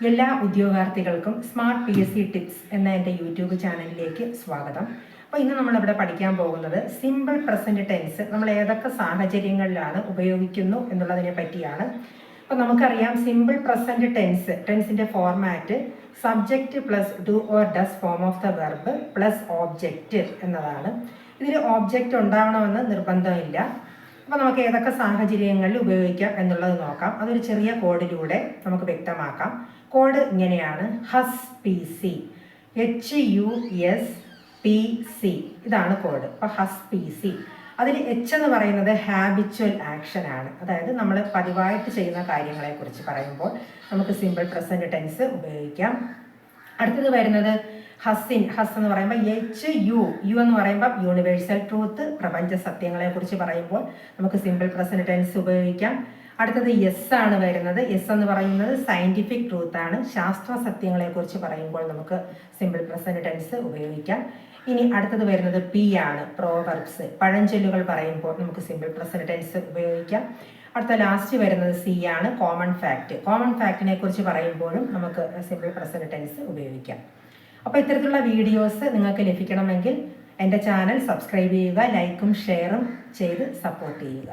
എല്ലാ ഉദ്യോഗാർത്ഥികൾക്കും smart PSC tips എന്ന എൻ്റെ യൂട്യൂബ് ചാനലിലേക്ക് സ്വാഗതം. അപ്പോൾ ഇന്ന് നമ്മളിവിടെ പഠിക്കാൻ പോകുന്നത് സിമ്പിൾ പ്രസൻറ്റ് ടെൻസ് നമ്മൾ ഏതൊക്കെ സാഹചര്യങ്ങളിലാണ് ഉപയോഗിക്കുന്നു എന്നുള്ളതിനെ പറ്റിയാണ്. അപ്പോൾ നമുക്കറിയാം സിമ്പിൾ പ്രസൻറ്റ് ടെൻസിൻ്റെ format subject plus do or does form of the verb plus object എന്നതാണ്. ഇതിൽ ഓബ്ജക്റ്റ് ഉണ്ടാവണമെന്ന് നിർബന്ധമില്ല. അപ്പോൾ നമുക്ക് ഏതൊക്കെ സാഹചര്യങ്ങളിൽ ഉപയോഗിക്കാം എന്നുള്ളത് നോക്കാം. അതൊരു ചെറിയ കോഡിലൂടെ നമുക്ക് വ്യക്തമാക്കാം. കോഡ് ഇങ്ങനെയാണ്: HUSPC, HUSPC, ഇതാണ് കോഡ്. അപ്പോൾ HUSPC അതിൽ H എന്ന് പറയുന്നത് ഹാബിച്വൽ ആക്ഷൻ ആണ്. അതായത് നമ്മൾ പതിവായിട്ട് ചെയ്യുന്ന കാര്യങ്ങളെക്കുറിച്ച് പറയുമ്പോൾ നമുക്ക് സിമ്പിൾ പ്രസൻറ്റ് ടെൻസ് ഉപയോഗിക്കാം. അടുത്തത് വരുന്നത് ഹസ് എന്ന് പറയുമ്പോൾ HU എന്ന് പറയുമ്പോൾ യൂണിവേഴ്സൽ ട്രൂത്ത്, പ്രപഞ്ച സത്യങ്ങളെക്കുറിച്ച് പറയുമ്പോൾ നമുക്ക് സിമ്പിൾ പ്രസൻറ്റ് ടെൻസ് ഉപയോഗിക്കാം. അടുത്തത് S ആണ് വരുന്നത്. S എന്ന് പറയുന്നത് സയൻറ്റിഫിക് ട്രൂത്ത് ആണ്. ശാസ്ത്ര സത്യങ്ങളെക്കുറിച്ച് പറയുമ്പോൾ നമുക്ക് സിമ്പിൾ പ്രസൻറ്റ് ടെൻസ് ഉപയോഗിക്കാം. ഇനി അടുത്തത് വരുന്നത് P ആണ്, പ്രോവർബ്സ്, പഴഞ്ചൊല്ലുകൾ പറയുമ്പോൾ നമുക്ക് സിമ്പിൾ പ്രസൻറ്റ് ടെൻസ് ഉപയോഗിക്കാം. അടുത്ത ലാസ്റ്റ് വരുന്നത് C ആണ്, കോമൺ ഫാക്റ്റ്. കോമൺ ഫാക്റ്റിനെ കുറിച്ച് പറയുമ്പോഴും നമുക്ക് സിമ്പിൾ പ്രസൻറ്റ് ടെൻസ് ഉപയോഗിക്കാം. അപ്പോൾ ഇത്തരത്തിലുള്ള വീഡിയോസ് നിങ്ങൾക്ക് ലഭിക്കണമെങ്കിൽ എൻ്റെ ചാനൽ സബ്സ്ക്രൈബ് ചെയ്യുക, ലൈക്കും ഷെയറും ചെയ്ത് സപ്പോർട്ട് ചെയ്യുക.